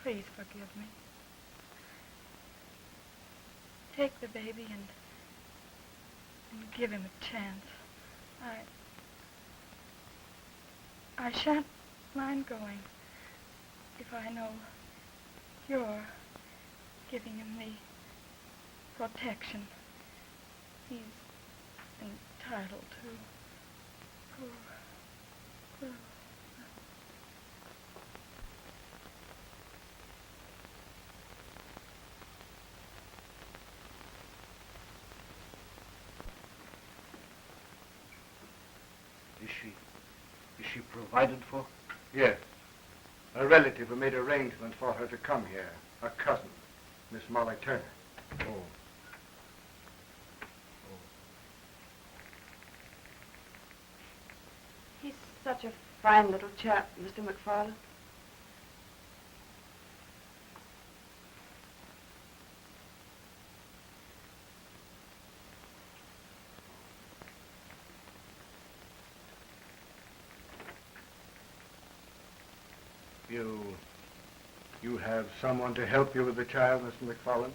Please forgive me. Take the baby and give him a chance. I shan't mind going if I know you're giving him the protection he's entitled to. Is she provided for? Yes. A relative who made arrangements for her to come here. A cousin, Miss Molly Turner. Oh. He's such a fine little chap, Mr. McFarland. You have someone to help you with the child, Mr. McFarland?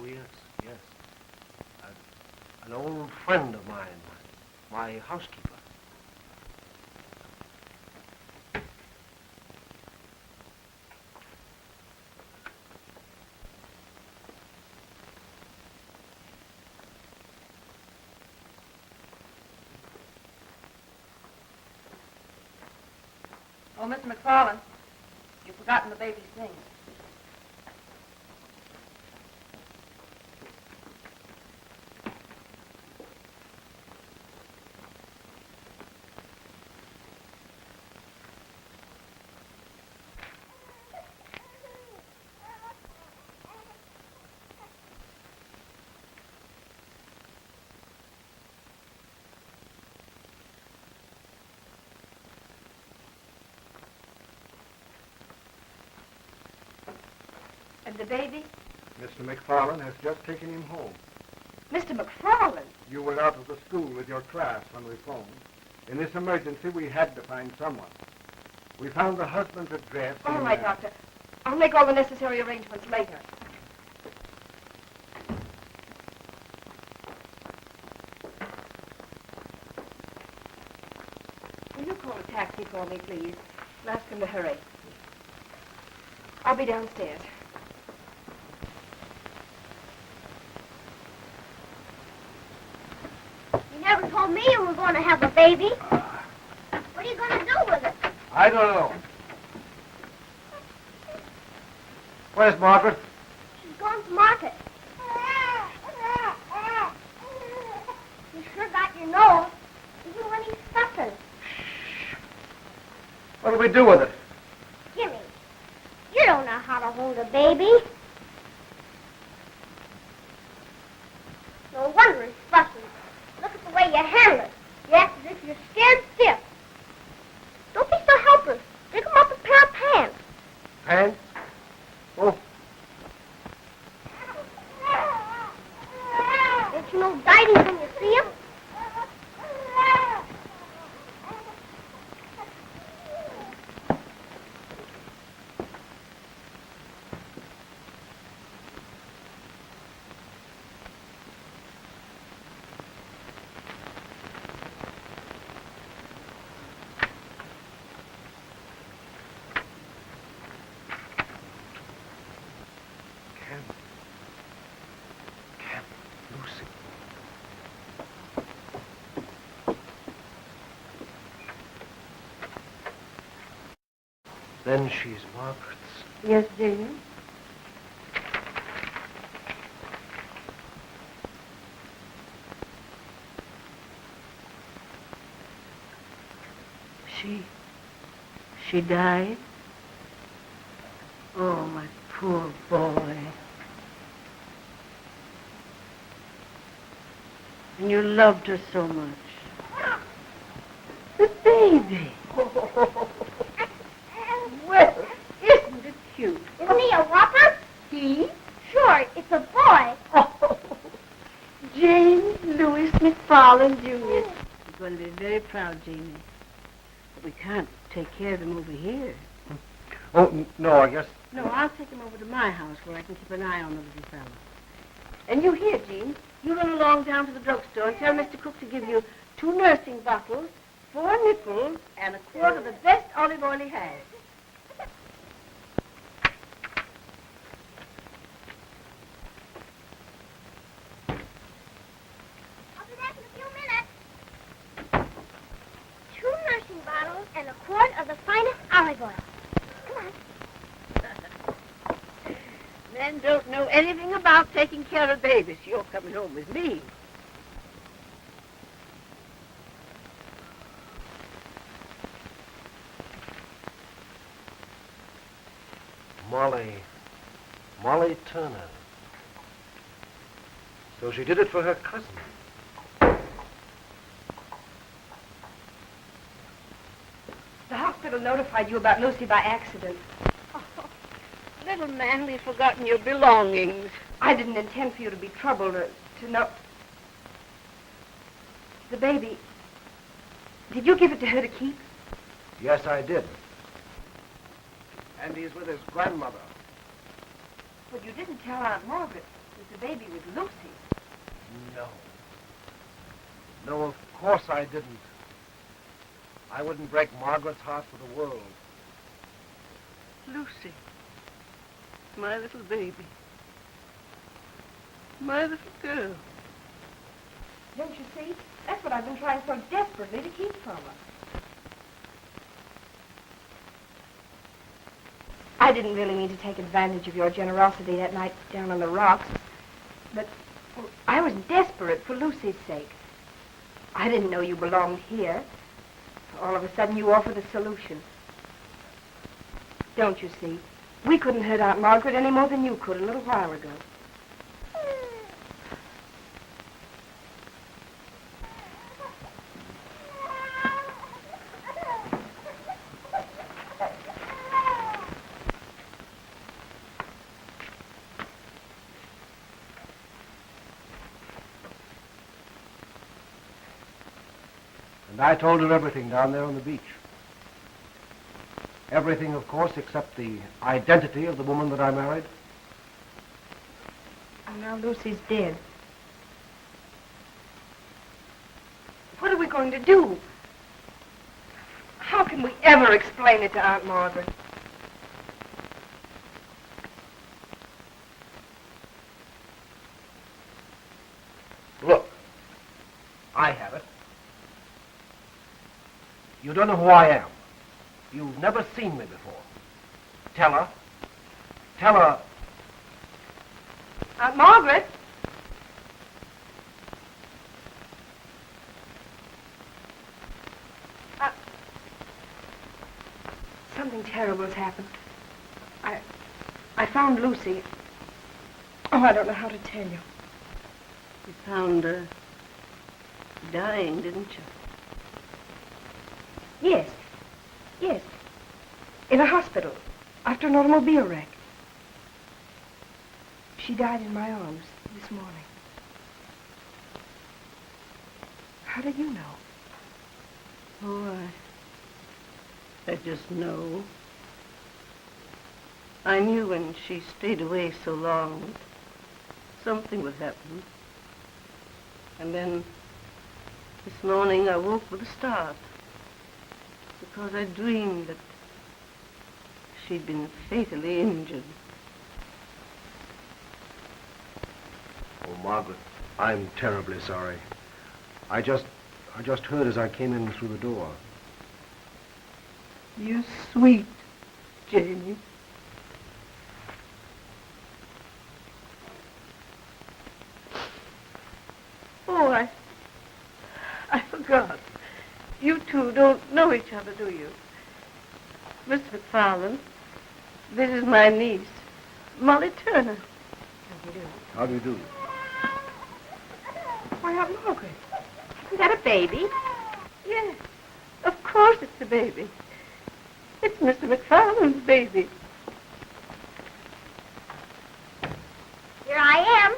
Oh, yes. An old friend of mine, my housekeeper. Oh, Mr. McFarland, you've forgotten the baby's things. And the baby? Mr. McFarland has just taken him home. Mr. McFarland? You were out of the school with your class when we phoned. In this emergency, we had to find someone. We found the husband's address. All right, Doctor. I'll make all the necessary arrangements later. Will you call a taxi for me, please? And ask him to hurry. I'll be downstairs. You never told me you were going to have a baby. What are you going to do with it? I don't know. Where's Margaret? She's going to market. your nose. You do any stuffing. What'll we do with it? Jimmy, you don't know how to hold a baby. No wonder it's fussy. Look at the way you handle it. You act as if you're scared stiff. Don't be so helpless. Dig him up a pair of pants. Pants? Oh, Don't you know Dighty's when you see him? Lucy. Then she's Margaret's. Yes, Jamie? She died? Oh, my poor boy. And you loved her so much. The baby. Well, isn't it cute? Isn't he a whopper? He? Sure, it's a boy. Oh, James Louis McFarland, Jr. He's going to be very proud, Jamie. But we can't take care of him over here. Oh, no, I guess. No, I'll take him over to my house where I can keep an eye on the little fellow. And you here, Jean. You run along down to the drugstore and tell Mr. Cook to give you 2 nursing bottles, 4 nipples, and a quart of the best olive oil he has. I'll be back in a few minutes. 2 nursing bottles and a quart of the finest olive oil. Come on. Men don't know anything about taking care of babies. You're coming home with me. Molly Turner. So she did it for her cousin. The hospital notified you about Lucy by accident. Little man, we've forgotten your belongings. I didn't intend for you to be troubled or to know. The baby, did you give it to her to keep? Yes, I did. And he's with his grandmother. But you didn't tell Aunt Margaret that the baby was Lucy. No. No, of course I didn't. I wouldn't break Margaret's heart for the world. Lucy. My little baby. My little girl. Don't you see? That's what I've been trying so desperately to keep from her. I didn't really mean to take advantage of your generosity that night down on the rocks, but I was desperate for Lucy's sake. I didn't know you belonged here. All of a sudden, you offered a solution. Don't you see? We couldn't hurt Aunt Margaret any more than you could a little while ago. And I told her everything down there on the beach. Everything, of course, except the identity of the woman that I married. And now Lucy's dead. What are we going to do? How can we ever explain it to Aunt Margaret? Look, I have it. You don't know who I am. You've never seen me before. Tell her. Tell her. Aunt Margaret? Something terrible's happened. I found Lucy. Oh, I don't know how to tell you. You found her dying, didn't you? Yes. Yes. In a hospital. After an automobile wreck. She died in my arms this morning. How did you know? Oh, I just know. I knew when she stayed away so long that something would happen. And then this morning I woke with a start because I dreamed that she'd been fatally injured. Oh, Margaret, I'm terribly sorry. I just heard as I came in through the door. You sweet Jamie. Oh, I forgot. You two don't know each other, do you? Miss McFarland, this is my niece, Molly Turner. How do you do? How do you do? Why, Aunt Margaret. Isn't that a baby? Yes, of course it's a baby. It's Mr. McFarland's baby. Here I am.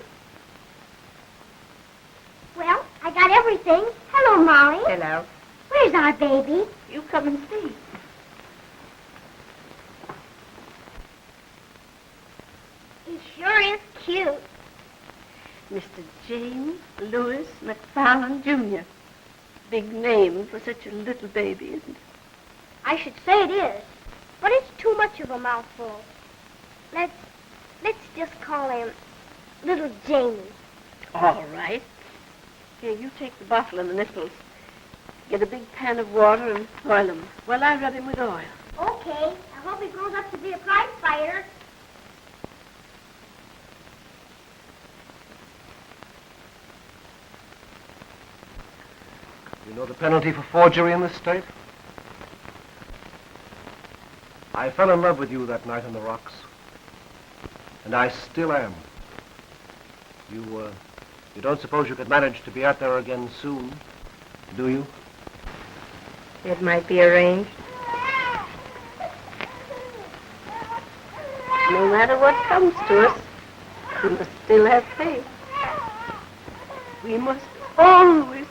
Well, I got everything. Hello, Molly. Hello. Where's our baby? You come and see. He sure is cute. Mr. James Louis McFarland, Jr. Big name for such a little baby, isn't it? I should say it is, but it's too much of a mouthful. Let's just call him Little Jamie. All right. Here, you take the bottle and the nipples. Get a big pan of water and boil them while I rub him with oil. Okay, I hope he grows up to be a prize fighter. You know the penalty for forgery in this state? I fell in love with you that night on the rocks. And I still am. You don't suppose you could manage to be out there again soon, do you? It might be arranged. No matter what comes to us, we must still have faith. We must always